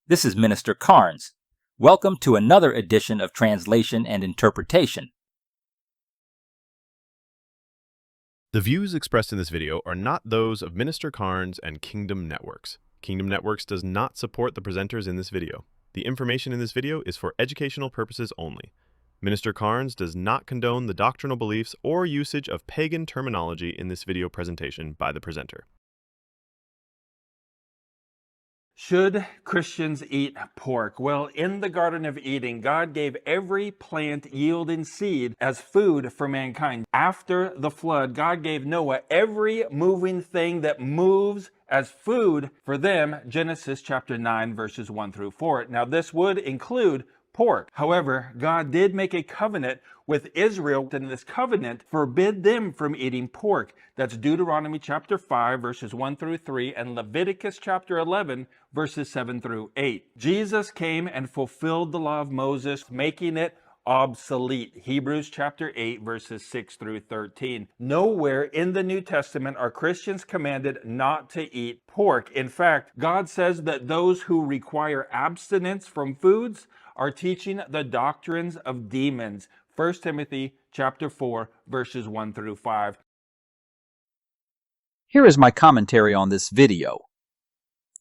This is Minister Carnes. Welcome to another edition of Translation and Interpretation. The views expressed in this video are not those of Minister Carnes and Kingdom Networks. Kingdom Networks does not support the presenters in this video. The information in this video is for educational purposes only. Minister Carnes does not condone the doctrinal beliefs or usage of pagan terminology in this video presentation by the presenter. Should Christians eat pork? Well, in the Garden of Eden, God gave every plant yielding seed as food for mankind. After the flood, God gave Noah every moving thing that moves as food for them. Genesis chapter 9, verses 1 through 4. Now, this would include pork. However, God did make a covenant with Israel, and this covenant forbid them from eating pork. That's Deuteronomy chapter 5, verses 1 through 3, and Leviticus chapter 11, verses 7 through 8. Jesus came and fulfilled the law of Moses, making it obsolete. Hebrews chapter 8, verses 6 through 13. Nowhere in the New Testament are Christians commanded not to eat pork. In fact, God says that those who require abstinence from foods are teaching the doctrines of demons. 1 Timothy chapter 4, verses 1 through 5. Here is my commentary on this video.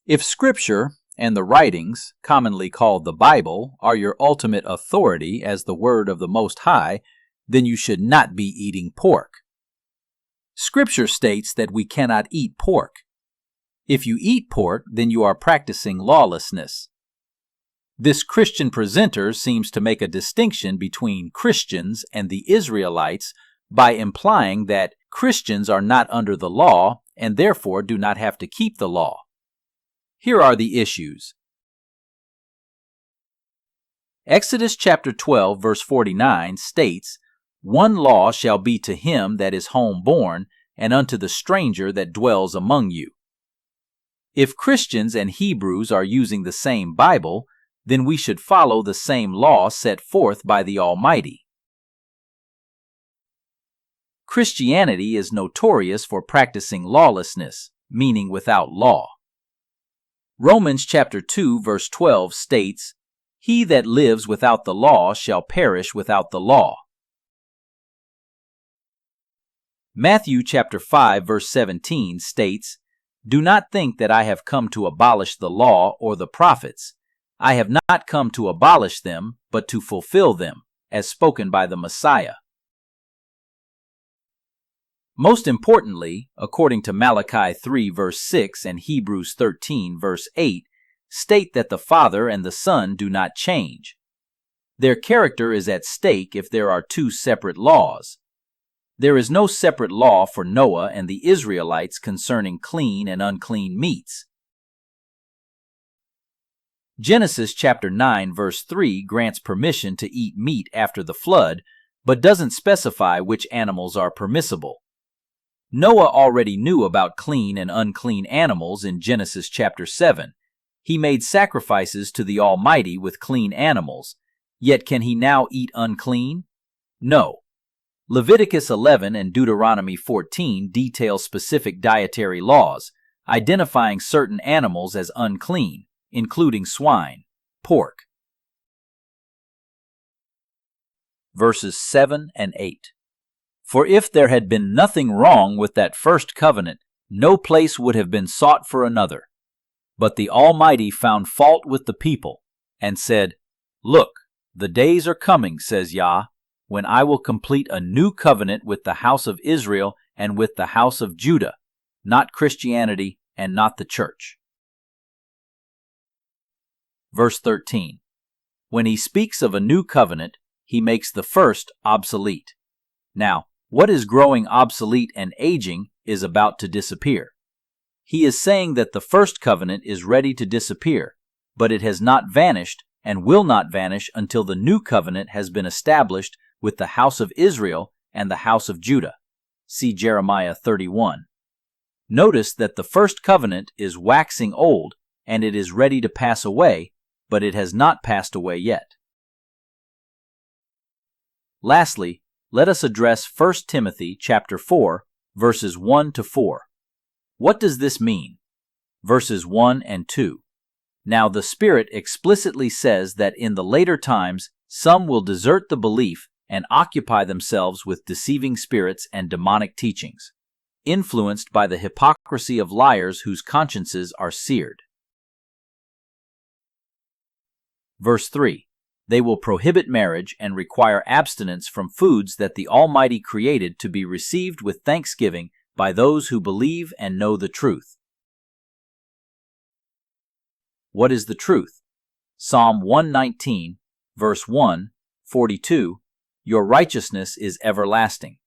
If Scripture and the writings, commonly called the Bible, are your ultimate authority as the Word of the Most High, then you should not be eating pork. Scripture states that we cannot eat pork. If you eat pork, then you are practicing lawlessness. This Christian presenter seems to make a distinction between Christians and the Israelites by implying that Christians are not under the law and therefore do not have to keep the law. Here are the issues. Exodus chapter 12, verse 49 states, "One law shall be to him that is homeborn, and unto the stranger that dwells among you." If Christians and Hebrews are using the same Bible, then we should follow the same law set forth by the Almighty. Christianity is notorious for practicing lawlessness, meaning without law. Romans chapter 2, verse 12 states, "He that lives without the law shall perish without the law." Matthew chapter 5, verse 17 states, "Do not think that I have come to abolish the law or the prophets. I have not come to abolish them, but to fulfill them, as spoken by the Messiah." Most importantly, according to Malachi 3, verse 6 and Hebrews 13, verse 8, state that the Father and the Son do not change. Their character is at stake if there are two separate laws. There is no separate law for Noah and the Israelites concerning clean and unclean meats. Genesis chapter 9, verse 3 grants permission to eat meat after the flood, but doesn't specify which animals are permissible. Noah already knew about clean and unclean animals in Genesis chapter 7. He made sacrifices to the Almighty with clean animals, yet can he now eat unclean? No. Leviticus 11 and Deuteronomy 14 detail specific dietary laws, identifying certain animals as unclean, including swine, pork. Verses 7 and 8. "For if there had been nothing wrong with that first covenant, no place would have been sought for another. But the Almighty found fault with the people, and said, Look, the days are coming, says Yah, when I will complete a new covenant with the house of Israel and with the house of Judah, not Christianity and not the church." Verse 13. When he speaks of a new covenant, he makes the first obsolete. Now, what is growing obsolete and aging is about to disappear. He is saying that the first covenant is ready to disappear, but it has not vanished and will not vanish until the new covenant has been established with the house of Israel and the house of Judah. See Jeremiah 31. Notice that the first covenant is waxing old and it is ready to pass away, but it has not passed away yet. Lastly, let us address 1 Timothy chapter 4, verses 1 to 4. What does this mean? Verses 1 and 2. Now the Spirit explicitly says that in the later times some will desert the belief and occupy themselves with deceiving spirits and demonic teachings, influenced by the hypocrisy of liars whose consciences are seared. Verse 3. They will prohibit marriage and require abstinence from foods that the Almighty created to be received with thanksgiving by those who believe and know the truth. What is the truth? Psalm 119, verse 1, 42, Your righteousness is everlasting.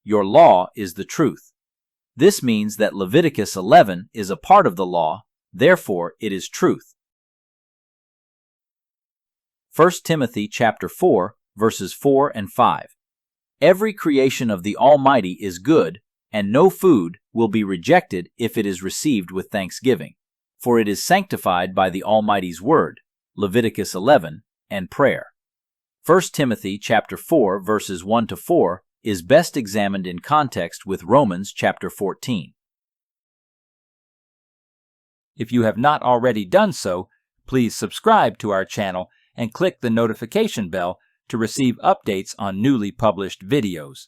Your law is the truth. This means that Leviticus 11 is a part of the law, therefore it is truth. 1 Timothy chapter 4, verses 4 and 5. Every creation of the Almighty is good, and no food will be rejected if it is received with thanksgiving, for it is sanctified by the Almighty's word, Leviticus 11, and prayer. 1 Timothy chapter 4, verses 1 to 4 is best examined in context with Romans chapter 14. If you have not already done so, please subscribe to our channel and click the notification bell to receive updates on newly published videos.